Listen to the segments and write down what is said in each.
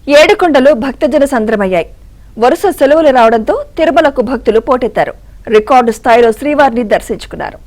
ఏడుకొండలు భక్తజన సంద్రమయ్యాయి. వరుస సెలవులు రావడంతో తిరుమలకు భక్తులు పోటెత్తారు. రికార్డు స్థాయిలో శ్రీవారిని దర్శించుకున్నారు.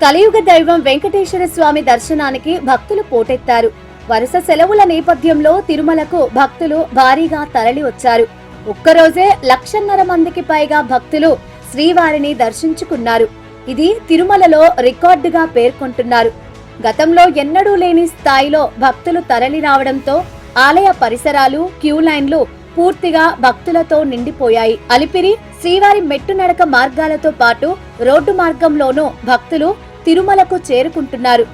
కలియుగ దైవం వెంకటేశ్వర స్వామి దర్శనానికి భక్తులు పోటెత్తారు. వరుస సెలవుల నేపథ్యంలో తిరుమలకు భక్తులు భారీగా తరలి వచ్చారు. ఒక్కరోజే 1,50,000 మందికి పైగా భక్తులు శ్రీవారిని దర్శించుకున్నారు. ఇది తిరుమలలో రికార్డుగా పేర్కొంటున్నారు. గతంలో ఎన్నడూ లేని స్థాయిలో భక్తులు తరలి రావడంతో ఆలయ పరిసరాలు, క్యూ లైన్లు పూర్తిగా భక్తులతో నిండిపోయాయి. అలిపిరి, శ్రీవారి మెట్టు నడక మార్గాలతో పాటు రోడ్డు మార్గంలోనూ భక్తులు తిరుమలకు చేరుకుంటున్నారు.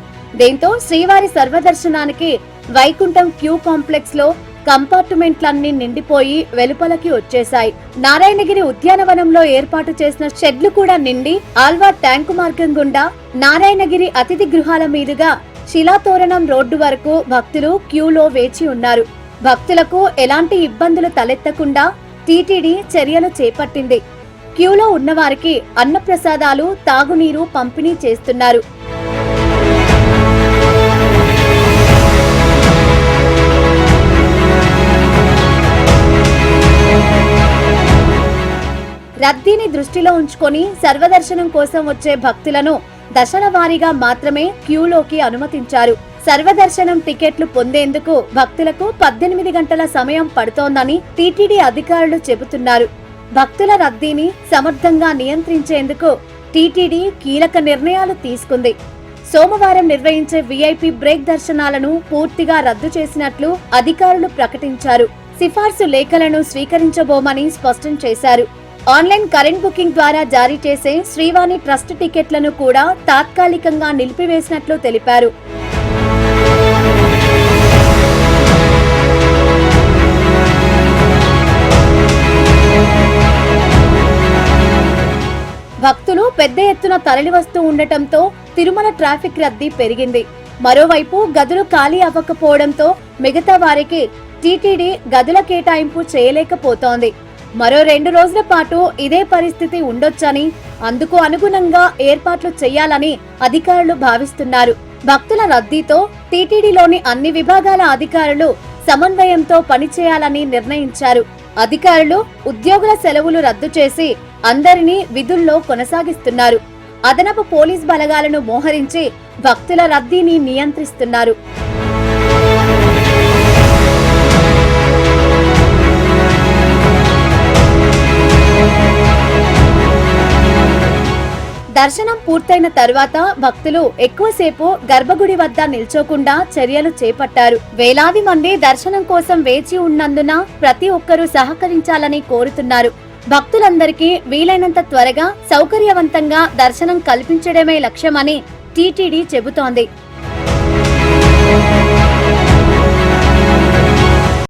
దీంతో శ్రీవారి సర్వదర్శనానికి వైకుంఠం క్యూ కాంప్లెక్స్ లో కంపార్ట్మెంట్లన్నీ నిండిపోయి వెలుపలకి వచ్చేశాయి. నారాయణగిరి ఉద్యానవనంలో ఏర్పాటు చేసిన షెడ్లు కూడా నిండి ఆల్వార్ ట్యాంకు మార్గం గుండా నారాయణగిరి అతిథి గృహాల మీదుగా శిలాతోరణం రోడ్డు వరకు భక్తులు క్యూలో వేచి ఉన్నారు. భక్తులకు ఎలాంటి ఇబ్బందులు తలెత్తకుండా టీటీడీ చర్యలు చేపట్టింది. క్యూలో ఉన్నవారికి అన్నప్రసాదాలు, తాగునీరు పంపిణీ చేస్తున్నారు. రద్దీని దృష్టిలో ఉంచుకొని సర్వదర్శనం కోసం వచ్చే భక్తులను దశల వారీగా మాత్రమే క్యూలోకి అనుమతించారు. సర్వదర్శనం టికెట్లు పొందేందుకు భక్తులకు 18 గంటల సమయం పడుతోందని టీటీడీ అధికారులు చెబుతున్నారు. భక్తుల రద్దీని సమర్థంగా నియంత్రించేందుకు టీటీడీ కీలక నిర్ణయాలు తీసుకుంది. సోమవారం నిర్వహించే వీఐపీ బ్రేక్ దర్శనాలను పూర్తిగా రద్దు చేసినట్లు అధికారులు ప్రకటించారు. సిఫార్సు లేఖలను స్వీకరించబోమని స్పష్టం చేశారు. ఆన్లైన్ కరెంట్ బుకింగ్ ద్వారా జారీ చేసే శ్రీవాణి ట్రస్ట్ టికెట్లను కూడా తాత్కాలికంగా నిలిపివేసినట్లు తెలిపారు. భక్తులు పెద్ద ఎత్తున తరలివస్తూ ఉండటంతో తిరుమల ట్రాఫిక్ రద్దీ పెరిగింది. మరోవైపు గదులు ఖాళీ అవ్వకపోవడంతో మిగతా వారికి టీటీడీ గదుల కేటాయింపు చేయలేకపోతోంది. మరో 2 రోజుల పాటు ఇదే పరిస్థితి ఉండొచ్చని, అందుకు అనుగుణంగా ఏర్పాట్లు చేయాలని అధికారులు భావిస్తున్నారు. భక్తుల రద్దీతో టీటీడీలోని అన్ని విభాగాల అధికారులు సమన్వయంతో పనిచేయాలని నిర్ణయించారు. అధికారులు ఉద్యోగుల సెలవులు రద్దు చేసి అందరినీ విధుల్లో కొనసాగిస్తున్నారు. అదనపు పోలీస్ బలగాలను మోహరించి భక్తుల రద్దీని నియంత్రిస్తున్నారు. దర్శనం పూర్తయిన తర్వాత భక్తులు ఎక్కువసేపు గర్భగుడి వద్ద నిల్చోకుండా చర్యలు చేపట్టారు. వేలాది మంది దర్శనం కోసం వేచి ఉన్నందున ప్రతి ఒక్కరూ సహకరించాలని కోరుతున్నారు. భక్తులందరికీ వీలైనంత త్వరగా సౌకర్యవంతంగా దర్శనం కల్పించడమే లక్ష్యమని టీటీడీ చెబుతోంది.